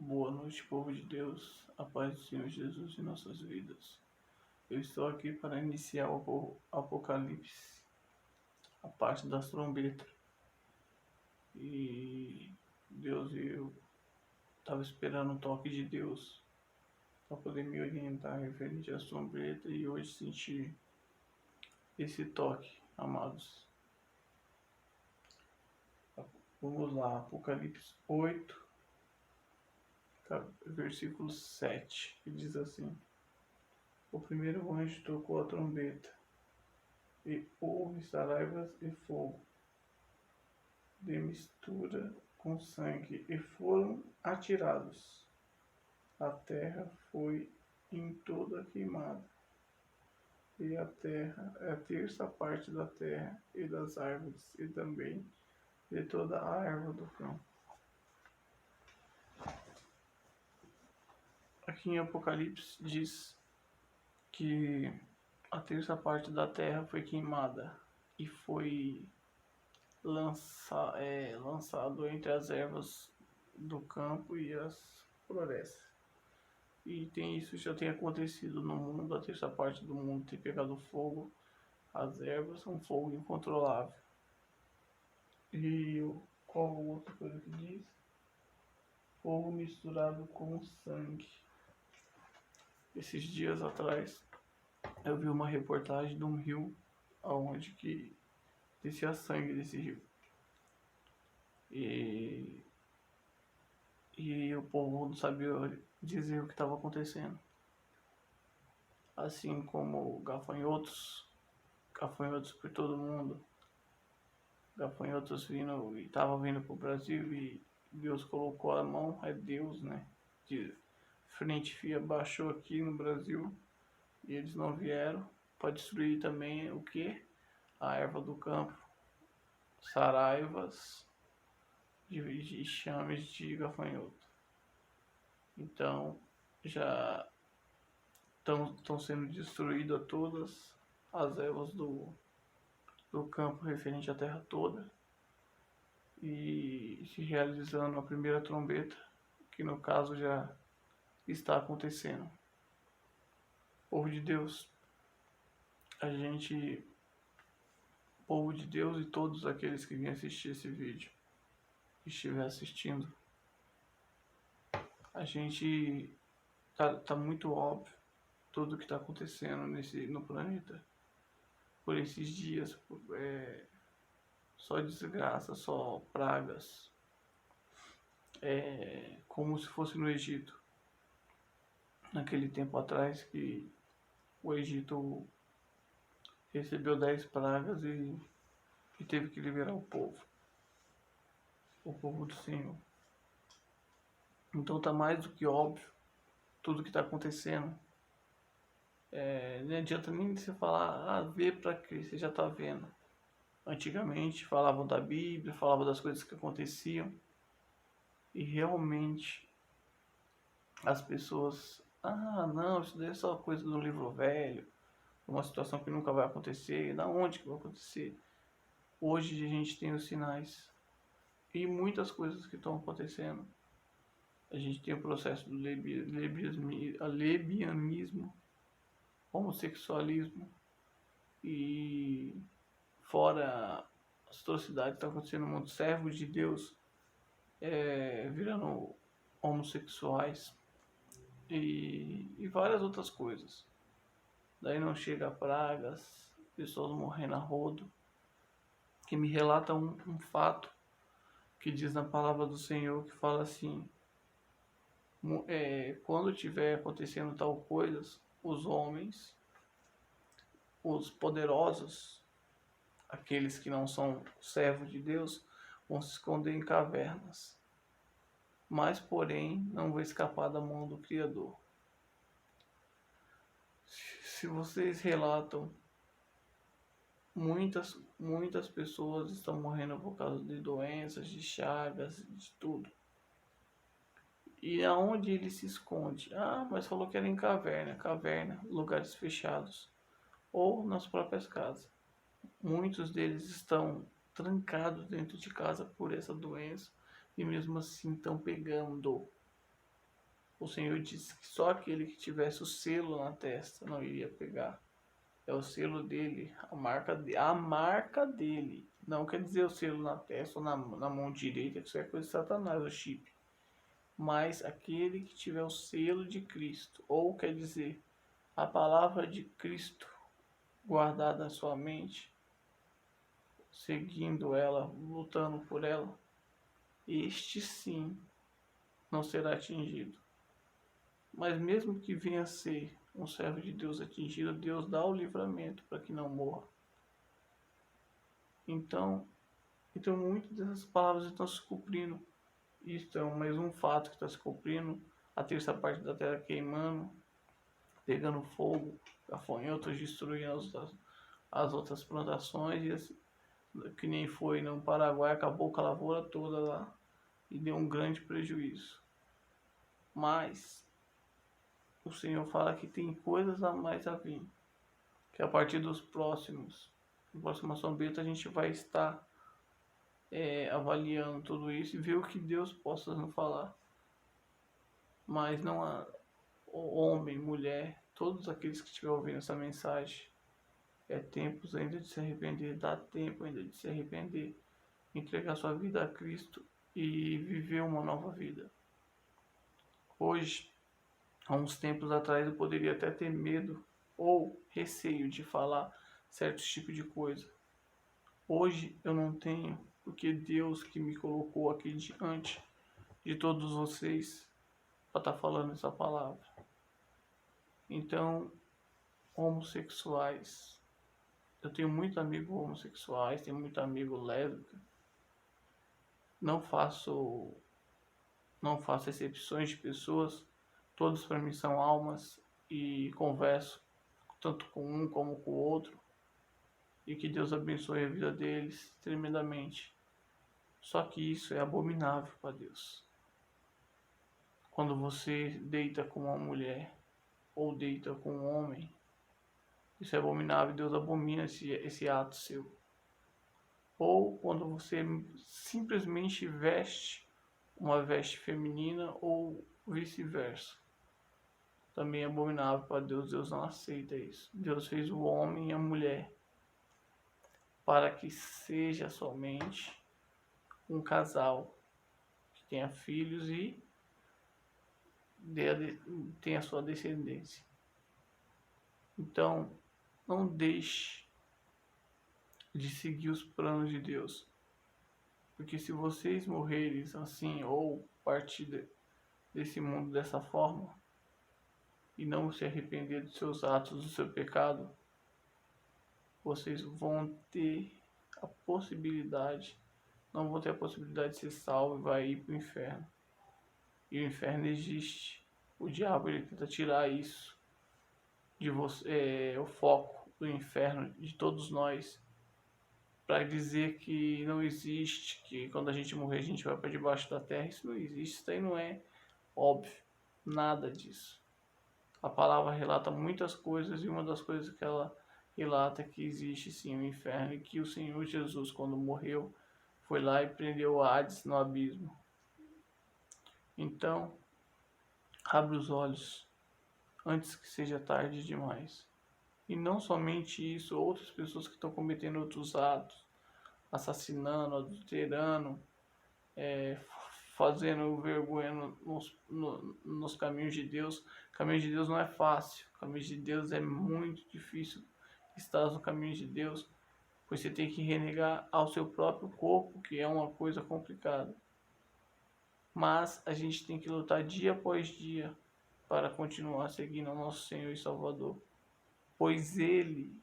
Boa noite, povo de Deus, a paz do Senhor Jesus em nossas vidas. Eu estou aqui para iniciar o Apocalipse, a parte das trombetas. E eu estava esperando o toque de Deus para poder me orientar referente às trombetas e hoje senti esse toque, amados. Vamos lá, Apocalipse 8, versículo 7, que diz assim: O primeiro anjo tocou a trombeta, e houve saraivas e fogo, de mistura com sangue, e foram atirados. A terra foi em toda queimada, e a terça parte da terra e das árvores, e também de toda a erva do campo. Aqui em Apocalipse diz que a terça parte da terra foi queimada e foi lançado entre as ervas do campo e as florestas. E isso já tem acontecido no mundo, a terça parte do mundo tem pegado fogo, as ervas, um fogo incontrolável. E qual outra coisa que diz? Fogo misturado com sangue. Esses dias atrás eu vi uma reportagem de um rio onde que descia sangue desse rio. E o povo não sabia dizer o que estava acontecendo. Assim como gafanhotos por todo mundo, gafanhotos vindo e estavam vindo para o Brasil e Deus colocou a mão, é Deus, né? De frente fria baixou aqui no Brasil e eles não vieram para destruir também o que? A erva do campo, saraivas de chames de gafanhoto. Então já estão sendo destruídas todas as ervas do campo referente à terra toda e se realizando a primeira trombeta, que no caso já está acontecendo. Povo de Deus, povo de Deus e todos aqueles que vêm assistir esse vídeo, que estiver assistindo, a gente tá muito óbvio tudo o que está acontecendo no planeta por esses dias, só desgraça, só pragas, como se fosse no Egito, naquele tempo atrás que o Egito recebeu 10 pragas e teve que liberar o povo do Senhor. Então tá mais do que óbvio tudo que está acontecendo. Não adianta nem você falar, ver para que você já está vendo. Antigamente falavam da Bíblia, falavam das coisas que aconteciam e realmente as pessoas, não, isso daí é só coisa do livro velho, uma situação que nunca vai acontecer, da onde que vai acontecer? Hoje a gente tem os sinais e muitas coisas que estão acontecendo. A gente tem o processo do lesbianismo, homossexualismo e fora as atrocidades que estão acontecendo no mundo, servos de Deus virando homossexuais e várias outras coisas. Daí não chega a pragas, pessoas morrendo a rodo, que me relata um fato que diz na palavra do Senhor, que fala assim, quando tiver acontecendo tal coisas, os homens, os poderosos, aqueles que não são servos de Deus, vão se esconder em cavernas. Mas, porém, não vão escapar da mão do Criador. Se vocês relatam, muitas pessoas estão morrendo por causa de doenças, de chagas, de tudo. E aonde ele se esconde? Mas falou que era em caverna, lugares fechados, ou nas próprias casas. Muitos deles estão trancados dentro de casa por essa doença e mesmo assim estão pegando. O Senhor disse que só aquele que tivesse o selo na testa não iria pegar. É o selo dele, a marca dele. Não quer dizer o selo na testa ou na mão direita, que isso é coisa de Satanás, o chip. Mas aquele que tiver o selo de Cristo, ou quer dizer, a palavra de Cristo guardada na sua mente, seguindo ela, lutando por ela, este sim não será atingido. Mas mesmo que venha a ser um servo de Deus atingido, Deus dá o livramento para que não morra. Então muitas dessas palavras estão se cumprindo. Isso é mais um fato que está se cumprindo. A terça parte da terra queimando, pegando fogo, gafanhotos destruindo as outras plantações, e assim, que nem foi no Paraguai, acabou com a lavoura toda lá e deu um grande prejuízo. Mas o Senhor fala que tem coisas a mais a vir, que a partir dos próximos, na próxima São Bento, a gente vai estar avaliando tudo isso e ver o que Deus possa nos falar. Mas não há homem, mulher, todos aqueles que estiverem ouvindo essa mensagem, é tempo ainda de se arrepender, dá tempo ainda de se arrepender, entregar sua vida a Cristo e viver uma nova vida. Hoje, há uns tempos atrás, eu poderia até ter medo ou receio de falar certos tipos de coisa. Hoje eu não tenho, porque Deus que me colocou aqui diante de todos vocês para estar falando essa palavra. Então, homossexuais, eu tenho muito amigo homossexuais, tenho muito amigo lésbico. Não faço exceções de pessoas, todos para mim são almas e converso tanto com um como com o outro. E que Deus abençoe a vida deles tremendamente. Só que isso é abominável para Deus. Quando você deita com uma mulher ou deita com um homem, isso é abominável, Deus abomina esse ato seu. Ou quando você simplesmente veste uma veste feminina ou vice-versa. Também é abominável para Deus, Deus não aceita isso. Deus fez o homem e a mulher para que seja somente um casal que tenha filhos e tenha sua descendência. Então, não deixe de seguir os planos de Deus. Porque se vocês morrerem assim ou partir desse mundo dessa forma e não se arrepender dos seus atos, do seu pecado, vocês vão ter a possibilidade, não vão ter a possibilidade de ser salvo e vai ir para o inferno. E o inferno existe. O diabo ele tenta tirar isso de você, o foco do inferno de todos nós, para dizer que não existe, que quando a gente morrer a gente vai para debaixo da terra. Isso não existe, isso aí não é óbvio, nada disso. A palavra relata muitas coisas e uma das coisas que ela relata é que existe sim o inferno e que o Senhor Jesus, quando morreu, foi lá e prendeu Hades no abismo. Então, abre os olhos antes que seja tarde demais. E não somente isso, outras pessoas que estão cometendo outros atos, assassinando, adulterando, fazendo vergonha nos caminhos de Deus. Caminho de Deus não é fácil, caminho de Deus é muito difícil. Estar no caminho de Deus, pois você tem que renegar ao seu próprio corpo, que é uma coisa complicada. Mas a gente tem que lutar dia após dia para continuar seguindo o nosso Senhor e Salvador, pois Ele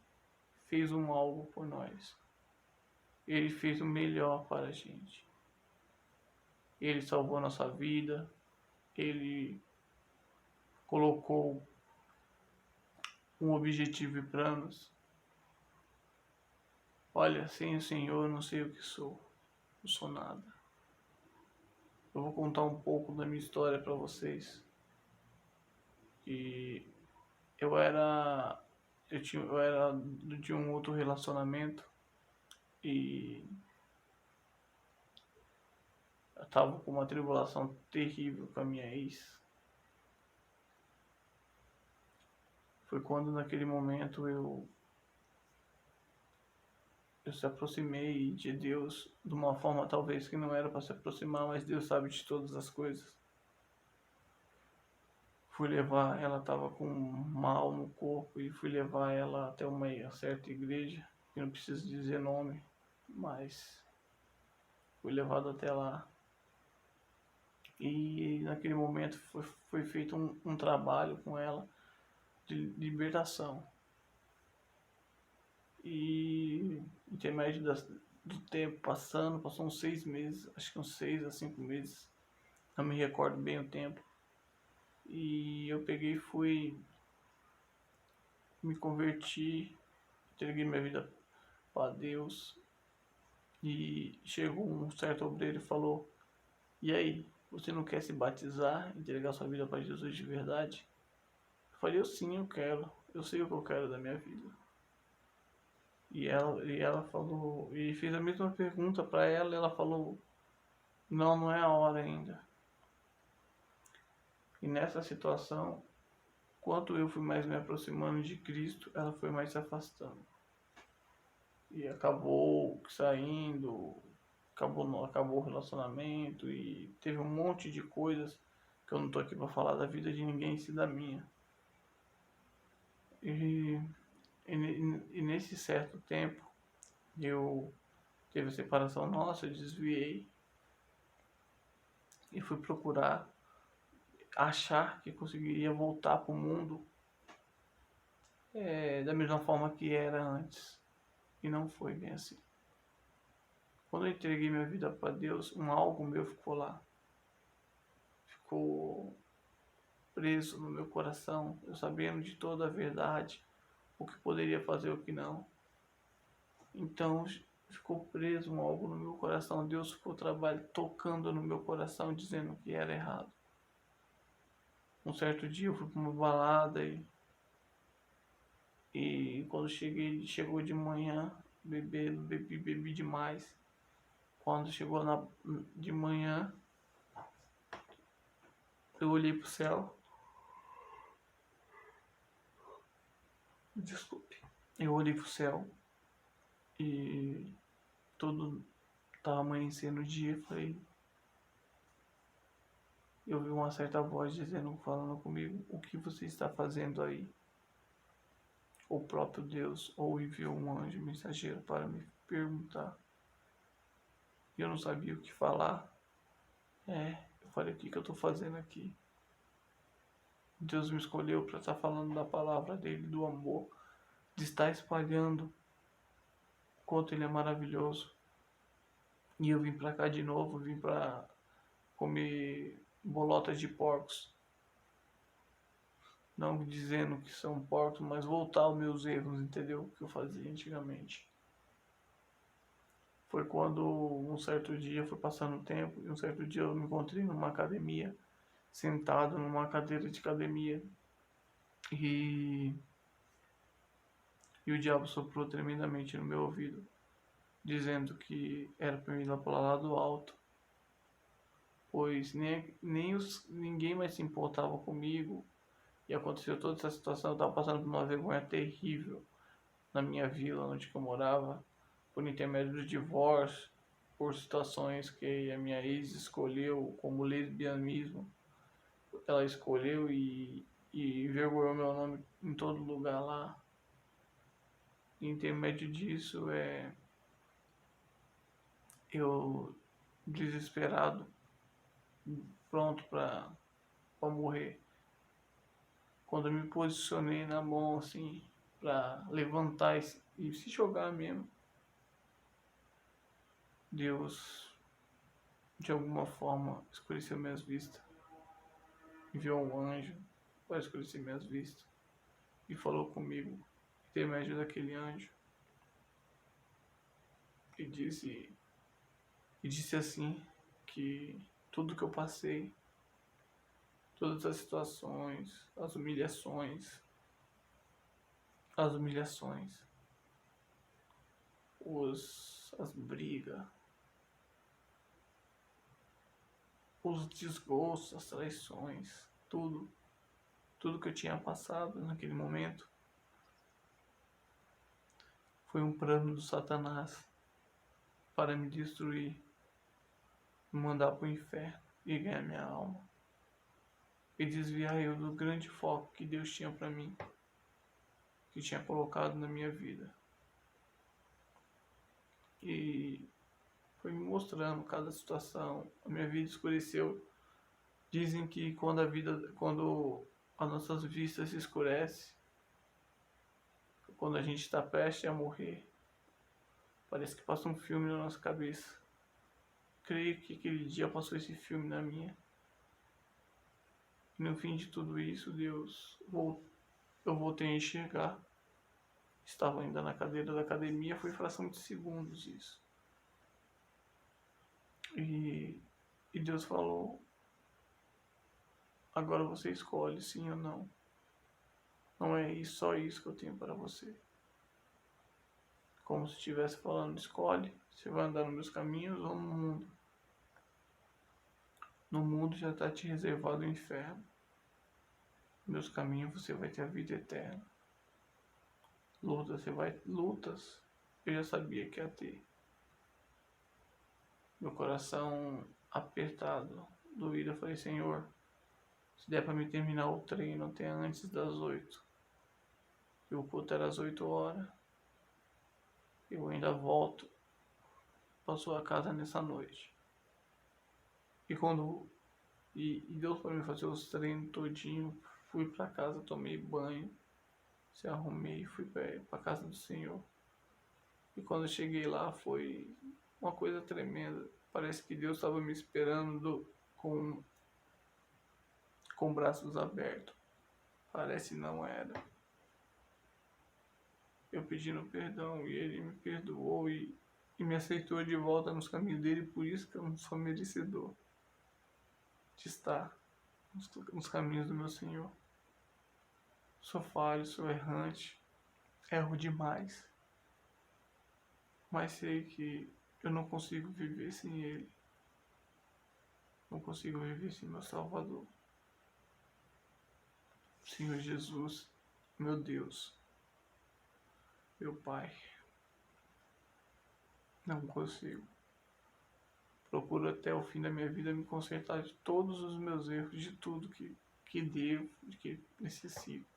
fez um algo por nós. Ele fez o melhor para a gente. Ele salvou nossa vida. Ele colocou um objetivo e planos. Olha, sem o Senhor eu não sei o que sou. Não sou nada. Eu vou contar um pouco da minha história para vocês. E eu era de um outro relacionamento e eu tava com uma tribulação terrível com a minha ex. Foi quando naquele momento eu se aproximei de Deus de uma forma talvez que não era para se aproximar, mas Deus sabe de todas as coisas. Fui levar, ela estava com mal no corpo e fui levar ela até uma certa igreja, que não preciso dizer nome, mas fui levado até lá. E naquele momento foi feito um trabalho com ela de libertação. E intermédio do tempo passando, passou uns 6 meses, acho que uns 6 a 5 meses, não me recordo bem o tempo. E eu peguei e fui, me converti, entreguei minha vida para Deus. E chegou um certo obreiro e falou: "E aí, você não quer se batizar, entregar sua vida para Jesus de verdade?" Eu falei: "Eu sim, eu quero. Eu sei o que eu quero da minha vida." E ela falou, e fiz a mesma pergunta para ela, e ela falou: "Não, não é a hora ainda." E nessa situação, quanto eu fui mais me aproximando de Cristo, ela foi mais se afastando. E acabou saindo, acabou o relacionamento e teve um monte de coisas que eu não tô aqui para falar da vida de ninguém, se da minha. E, e nesse certo tempo, eu teve a separação nossa, eu desviei e fui procurar achar que conseguiria voltar para o mundo da mesma forma que era antes. E não foi bem assim. Quando eu entreguei minha vida para Deus, um algo meu ficou lá. Ficou preso no meu coração, eu sabendo de toda a verdade, o que poderia fazer e o que não. Então ficou preso um algo no meu coração. Deus ficou tocando no meu coração, dizendo que era errado. Um certo dia eu fui para uma balada e quando chegou de manhã, bebi demais. Quando chegou de manhã, eu olhei pro céu. Desculpe. Eu olhei pro céu e todo tava amanhecendo o dia. Falei, eu vi uma certa voz dizendo, falando comigo: "O que você está fazendo aí?" O próprio Deus ou enviou um anjo mensageiro para me perguntar. E eu não sabia o que falar. Eu falei: "O que eu estou fazendo aqui?" Deus me escolheu para estar falando da palavra dele, do amor, de estar espalhando o quanto ele é maravilhoso. E eu vim para cá de novo, vim para comer bolotas de porcos. Não dizendo que são porcos, mas voltar aos meus erros, entendeu? O que eu fazia antigamente. Foi quando um certo dia, foi passando o tempo, e um certo dia eu me encontrei numa academia, sentado numa cadeira de academia, e, e o diabo soprou tremendamente no meu ouvido, dizendo que era para mim ir lá para lá do alto, pois ninguém mais se importava comigo, e aconteceu toda essa situação. Eu estava passando por uma vergonha terrível na minha vila, onde eu morava, por intermédio do divórcio, por situações que a minha ex escolheu como lesbianismo. Ela escolheu e envergonhou meu nome em todo lugar lá. E intermédio disso, eu desesperado, pronto para morrer. Quando eu me posicionei na mão assim, para levantar e se jogar mesmo, Deus de alguma forma escureceu minhas vistas, enviou um anjo para escurecer minhas vistas e falou comigo, intermédio daquele anjo, e disse assim que tudo que eu passei, todas as situações, as humilhações, as brigas, os desgostos, as traições, tudo tudo que eu tinha passado naquele momento foi um plano do Satanás para me destruir, me mandar para o inferno e ganhar minha alma e desviar eu do grande foco que Deus tinha para mim, que tinha colocado na minha vida. E foi me mostrando cada situação, a minha vida escureceu. Dizem que quando as nossas vistas se escurecem, quando a gente está prestes a morrer, parece que passa um filme na nossa cabeça. Creio que aquele dia passou esse filme na minha. E no fim de tudo isso, eu voltei a enxergar. Estava ainda na cadeira da academia, foi fração de segundos isso. E Deus falou, agora você escolhe sim ou não. Não é só isso que eu tenho para você. Como se estivesse falando, escolhe, você vai andar nos meus caminhos ou no mundo. No mundo já está te reservado o inferno. Nos meus caminhos você vai ter a vida eterna. Lutas, eu já sabia que ia ter. Meu coração apertado, doído, eu falei, Senhor, se der para me terminar o treino até antes das 8. E o culto era às 8 horas. Eu ainda volto para sua casa nessa noite. E quando deu para mim fazer os treinos todinho, fui para casa, tomei banho, se arrumei, fui para casa do Senhor. E quando eu cheguei lá foi uma coisa tremenda. Parece que Deus estava me esperando com braços abertos. Parece não era. Eu pedindo perdão e ele me perdoou e me aceitou de volta nos caminhos dele, por isso que eu não sou merecedor de estar nos caminhos do meu Senhor. Sou falho, sou errante, erro demais, mas sei que eu não consigo viver sem Ele. Não consigo viver sem meu Salvador. Senhor Jesus, meu Deus, meu Pai, não consigo. Procuro até o fim da minha vida me consertar de todos os meus erros, de tudo que devo, de que necessito.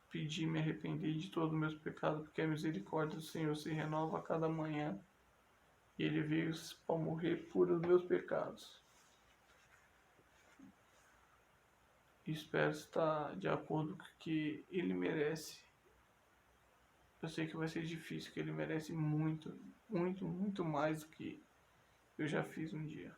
Pedir, me arrepender de todos os meus pecados, porque a misericórdia do Senhor se renova a cada manhã. E Ele veio para morrer por os meus pecados. E espero estar de acordo com o que Ele merece. Eu sei que vai ser difícil, que Ele merece muito, muito, muito mais do que eu já fiz um dia.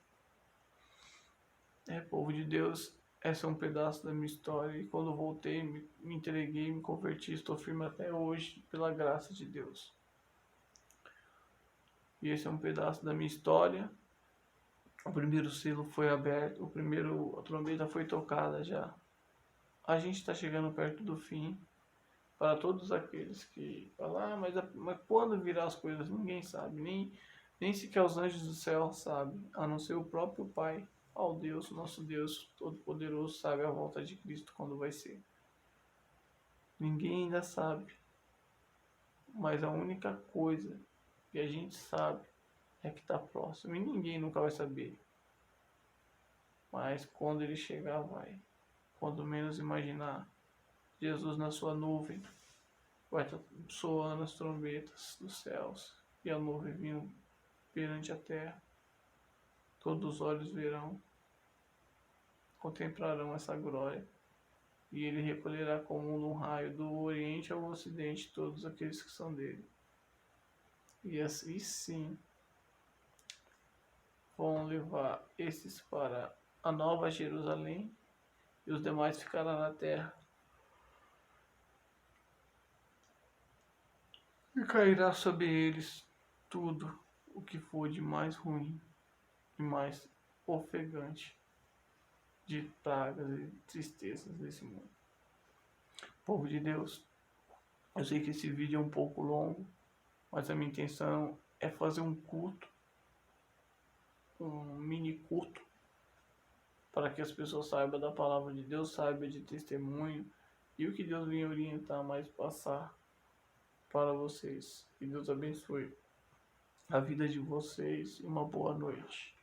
Povo de Deus, essa é um pedaço da minha história. E quando voltei, me entreguei, me converti, estou firme até hoje, pela graça de Deus. E esse é um pedaço da minha história. O primeiro selo foi aberto, a trombeta foi tocada já. A gente está chegando perto do fim. Para todos aqueles que falam, mas quando virá as coisas? Ninguém sabe, nem sequer os anjos do céu sabem, a não ser o próprio Pai, ao Deus, nosso Deus Todo-Poderoso, sabe a volta de Cristo quando vai ser. Ninguém ainda sabe, mas a única coisa que a gente sabe é que está próximo e ninguém nunca vai saber. Mas quando ele chegar, vai. Quando menos imaginar, Jesus na sua nuvem vai estar soando as trombetas dos céus e a nuvem vindo perante a terra. Todos os olhos verão, contemplarão essa glória, e ele recolherá como num raio do oriente ao ocidente todos aqueles que são dele. E assim sim vão levar esses para a nova Jerusalém, e os demais ficarão na terra. E cairá sobre eles tudo o que for de mais ruim e mais ofegante de pragas e tristezas desse mundo. Povo de Deus, eu sei que esse vídeo é um pouco longo, mas a minha intenção é fazer um culto, um mini culto, para que as pessoas saibam da palavra de Deus, saibam de testemunho e o que Deus vem orientar mais passar para vocês. Que Deus abençoe a vida de vocês e uma boa noite.